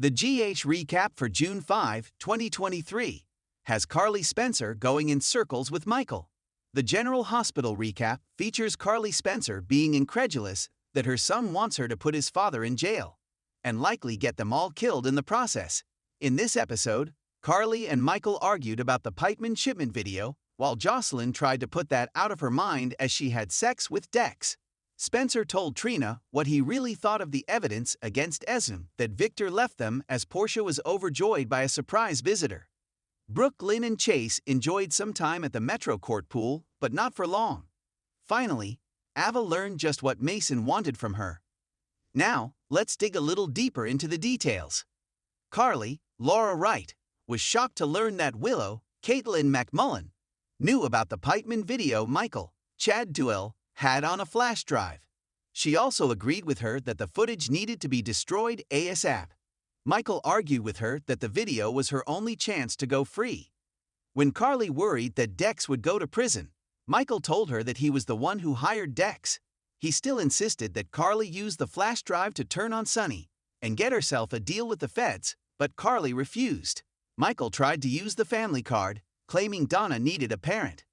The GH recap for June 5, 2023, has Carly Spencer going in circles with Michael. The General Hospital recap features Carly Spencer being incredulous that her son wants her to put his father in jail, and likely get them all killed in the process. In this episode, Carly and Michael argued about the Pipeman shipment video, while Josslyn tried to put that out of her mind as she had sex with Dex. Spencer told Trina what he really thought of the evidence against Esm that Victor left them as Portia was overjoyed by a surprise visitor. Brooke, Lynn, and Chase enjoyed some time at the Metro Court pool, but not for long. Finally, Ava learned just what Mason wanted from her. Now, let's dig a little deeper into the details. Carly, Laura Wright, was shocked to learn that Willow, Caitlin McMullen, knew about the Pipeman video Michael, Chad Duell, had on a flash drive. She also agreed with her that the footage needed to be destroyed ASAP. Michael argued with her that the video was her only chance to go free. When Carly worried that Dex would go to prison, Michael told her that he was the one who hired Dex. He still insisted that Carly use the flash drive to turn on Sonny and get herself a deal with the feds, but Carly refused. Michael tried to use the family card, claiming Donna needed a parent.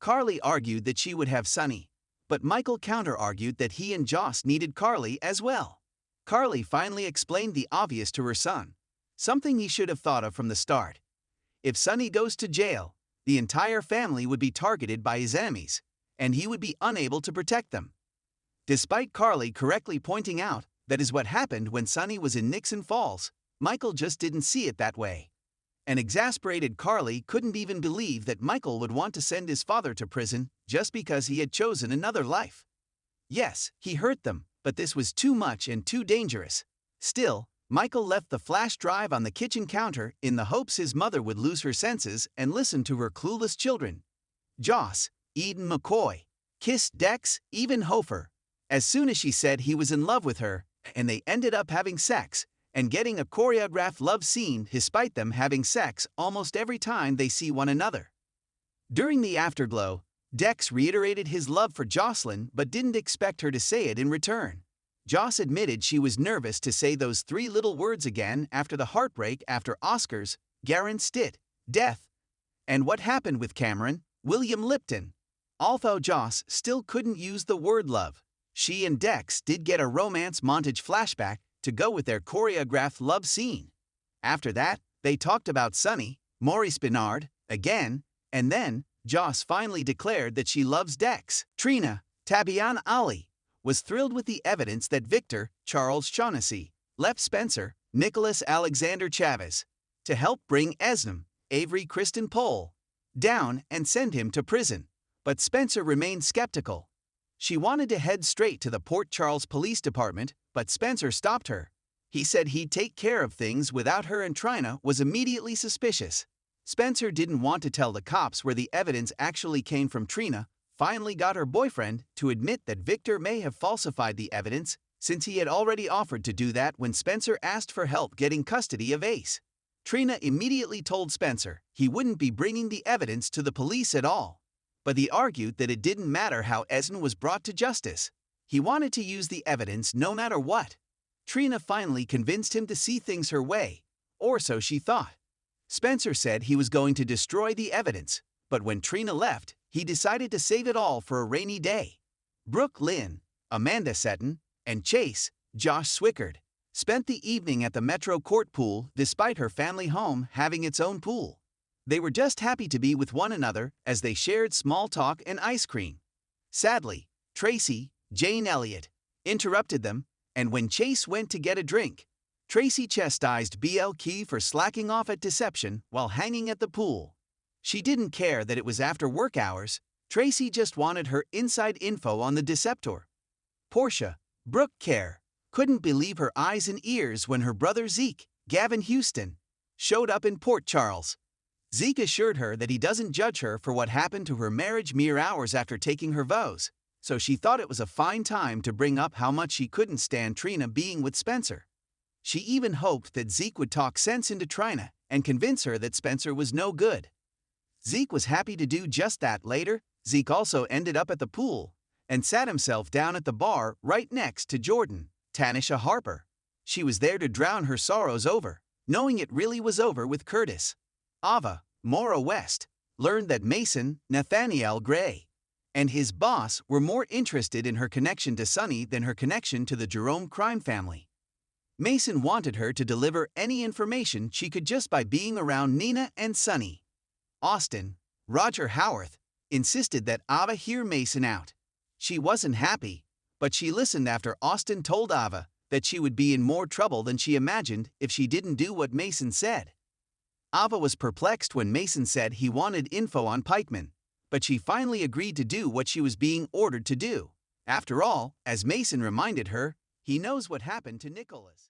Carly argued that she would have Sonny, but Michael counter-argued that he and Joss needed Carly as well. Carly finally explained the obvious to her son, something he should have thought of from the start. If Sonny goes to jail, the entire family would be targeted by his enemies, and he would be unable to protect them. Despite Carly correctly pointing out that is what happened when Sonny was in Nixon Falls, Michael just didn't see it that way. An exasperated Carly couldn't even believe that Michael would want to send his father to prison just because he had chosen another life. Yes, he hurt them, but this was too much and too dangerous. Still, Michael left the flash drive on the kitchen counter in the hopes his mother would lose her senses and listen to her clueless children. Joss, Eden McCoy, kissed Dex, even Hofer, as soon as she said he was in love with her, and they ended up having sex and getting a choreographed love scene despite them having sex almost every time they see one another. During the afterglow, Dex reiterated his love for Josslyn but didn't expect her to say it in return. Joss admitted she was nervous to say those three little words again after the heartbreak after Oscar's, Garen Stitt, death. And what happened with Cameron, William Lipton? Although Joss still couldn't use the word love, she and Dex did get a romance montage flashback to go with their choreographed love scene. After that, they talked about Sonny, Maurice Bernard, again, and then Joss finally declared that she loves Dex. Trina, Tabian Ali, was thrilled with the evidence that Victor, Charles Shaughnessy, left Spencer, Nicholas Alexander Chavez, to help bring Esm, Avery Kristen Pohl, down and send him to prison. But Spencer remained skeptical. She wanted to head straight to the Port Charles Police Department, but Spencer stopped her. He said he'd take care of things without her, and Trina was immediately suspicious. Spencer didn't want to tell the cops where the evidence actually came from. Trina finally got her boyfriend to admit that Victor may have falsified the evidence, since he had already offered to do that when Spencer asked for help getting custody of Ace. Trina immediately told Spencer he wouldn't be bringing the evidence to the police at all. But he argued that it didn't matter how Esm was brought to justice. He wanted to use the evidence no matter what. Trina finally convinced him to see things her way, or so she thought. Spencer said he was going to destroy the evidence, but when Trina left, he decided to save it all for a rainy day. Brooke, Lynn, Amanda Seton, and Chase, Josh Swickard, spent the evening at the Metro Court pool despite her family home having its own pool. They were just happy to be with one another as they shared small talk and ice cream. Sadly, Tracy, Jane Elliott, interrupted them, and when Chase went to get a drink, Tracy chastised BL Key for slacking off at deception while hanging at the pool. She didn't care that it was after work hours. Tracy just wanted her inside info on the Deceptor. Portia, Brooke Care, couldn't believe her eyes and ears when her brother Zeke, Gavin Houston, showed up in Port Charles. Zeke assured her that he doesn't judge her for what happened to her marriage mere hours after taking her vows, so she thought it was a fine time to bring up how much she couldn't stand Trina being with Spencer. She even hoped that Zeke would talk sense into Trina and convince her that Spencer was no good. Zeke was happy to do just that. Later, Zeke also ended up at the pool and sat himself down at the bar right next to Jordan, Tanisha Harper. She was there to drown her sorrows over, knowing it really was over with Curtis. Ava, Maura West, learned that Mason, Nathaniel Gray, and his boss were more interested in her connection to Sonny than her connection to the Jerome crime family. Mason wanted her to deliver any information she could just by being around Nina and Sonny. Austin, Roger Howarth, insisted that Ava hear Mason out. She wasn't happy, but she listened after Austin told Ava that she would be in more trouble than she imagined if she didn't do what Mason said. Ava was perplexed when Mason said he wanted info on Pikeman, but she finally agreed to do what she was being ordered to do. After all, as Mason reminded her, he knows what happened to Nicholas.